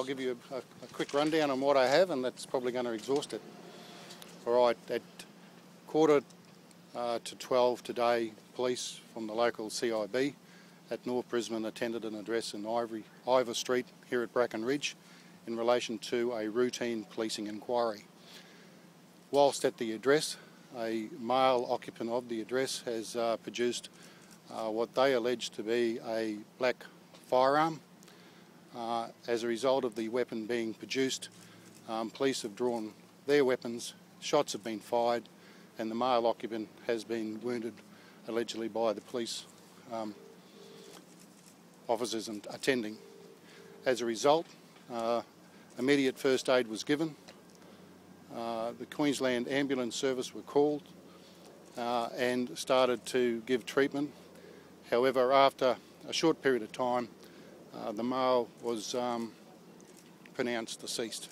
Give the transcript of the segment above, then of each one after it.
I'll give you a quick rundown on what I have, and that's probably going to exhaust it. All right, at 11:45 today, police from the local CIB at North Brisbane attended an address in Ivor Street here at Bracken Ridge in relation to a routine policing inquiry. Whilst at the address, a male occupant of the address has produced what they allege to be a black firearm. As a result of the weapon being produced, police have drawn their weapons, shots have been fired, and the male occupant has been wounded allegedly by the police officers attending. As a result, immediate first aid was given. The Queensland Ambulance Service were called and started to give treatment. However, after a short period of time, the male was pronounced deceased.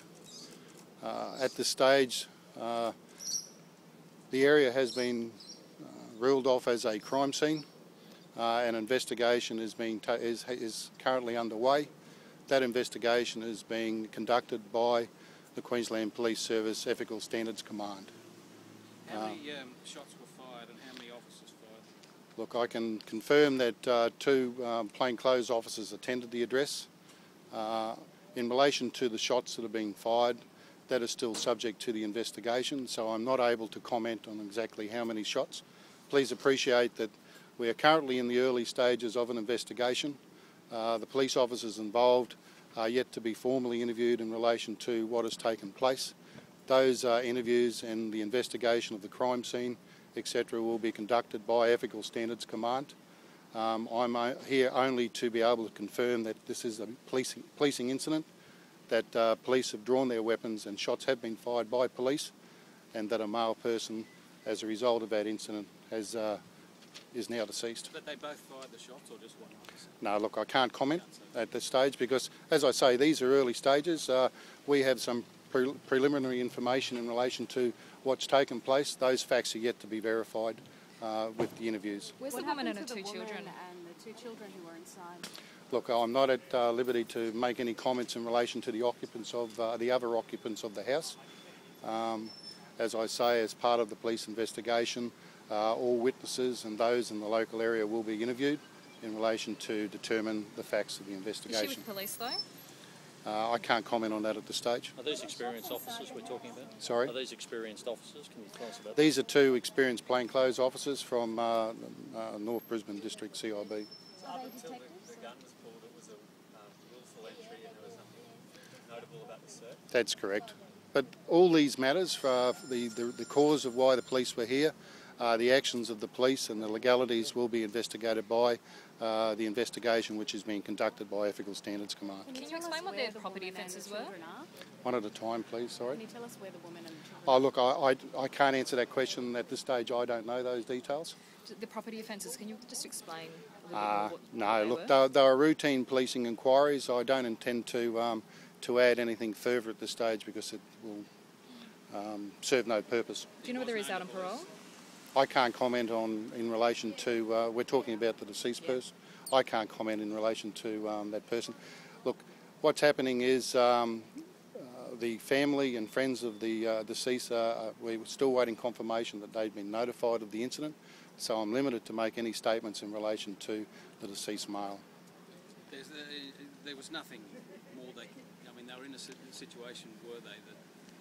At this stage, the area has been ruled off as a crime scene. An investigation is currently underway. That investigation is being conducted by the Queensland Police Service Ethical Standards Command. How many shots were fired and how many officers fired? Look, I can confirm that two plainclothes officers attended the address. In relation to the shots that are being fired, that is still subject to the investigation, so I'm not able to comment on exactly how many shots. Please appreciate that we are currently in the early stages of an investigation. The police officers involved are yet to be formally interviewed in relation to what has taken place. Those interviews and the investigation of the crime scene, etc., will be conducted by Ethical Standards Command. I'm here only to be able to confirm that this is a policing incident, that police have drawn their weapons and shots have been fired by police, and that a male person, as a result of that incident, is now deceased. But they both fired the shots or just one officer? No, look, I can't comment at this stage because, as I say, these are early stages. We have some preliminary information in relation to what's taken place. Those facts are yet to be verified with the interviews. Where's the woman and her two children? And the two children who were inside? Look, I'm not at liberty to make any comments in relation to the occupants of the other occupants of the house. As I say, as part of the police investigation, all witnesses and those in the local area will be interviewed in relation to determine the facts of the investigation. Is she with police though? I can't comment on that at this stage. Are these experienced officers we're talking about? Sorry? Are these experienced officers? Can you tell us about These are two experienced plainclothes officers from North Brisbane District CIB. Up until the gun was pulled, it was a willful entry and there was nothing notable about the search? That's correct. But all these matters, the cause of why the police were here, the actions of the police and the legalities will be investigated by the investigation which is being conducted by Ethical Standards Command. Can you explain what their property offences were? One at a time, please, sorry. Can you tell us where the woman and the children Oh, look, I can't answer that question at this stage. I don't know those details. The property offences, can you just explain a little bit No, what look, they were? they are routine policing inquiries. I don't intend to add anything further at this stage because it will serve no purpose. Do you know whether he's out on parole? I can't comment on in relation to, we're talking about the deceased person. I can't comment in relation to that person. Look, what's happening is the family and friends of the deceased, we're still waiting confirmation that they've been notified of the incident, so I'm limited to make any statements in relation to the deceased male. There was nothing more they were in a situation, were they, that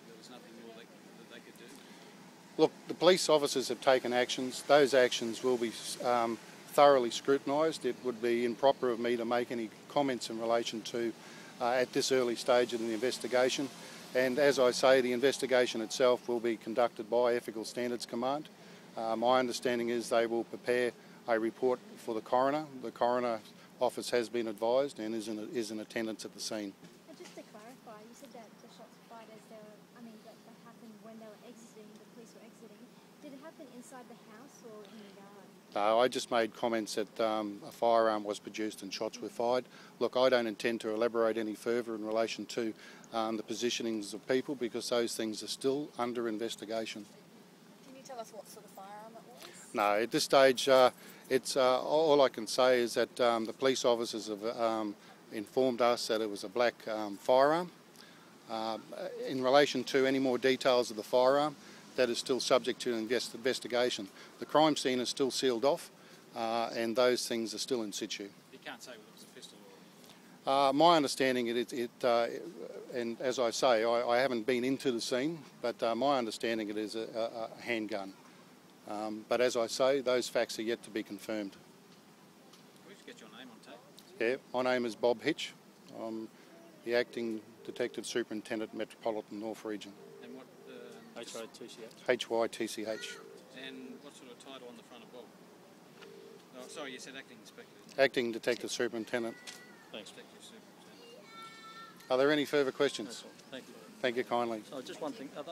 there was nothing more that they could do? Look, the police officers have taken actions. Those actions will be thoroughly scrutinised. It would be improper of me to make any comments in relation to at this early stage of the investigation. And as I say, the investigation itself will be conducted by Ethical Standards Command. My understanding is they will prepare a report for the coroner. The coroner office has been advised and is in attendance at the scene. And just to clarify, you said that the shots were fired as they were, that happened when they were exiting, the police were exiting. Did it happen inside the house or in the yard? No, I just made comments that a firearm was produced and shots were fired. Look, I don't intend to elaborate any further in relation to the positionings of people because those things are still under investigation. Can you tell us what sort of firearm it was? No, at this stage, it's all I can say is that the police officers have informed us that it was a black firearm. In relation to any more details of the firearm, that is still subject to investigation. The crime scene is still sealed off, and those things are still in situ. You can't say whether it was a pistol or... My understanding, and as I say, I haven't been into the scene, but my understanding it is a handgun. But as I say, those facts are yet to be confirmed. Can we just get your name on tape? Yeah, my name is Bob Hytch. I'm the Acting Detective Superintendent, Metropolitan North Region. And what... HYTCH. HYTCH. And what sort of title on the front of Bob? Oh, sorry, you said Acting Inspector. Acting Detective Superintendent. Thanks. Detective Superintendent. Are there any further questions? That's all. Thank you. Thank you kindly. So just one thing, are they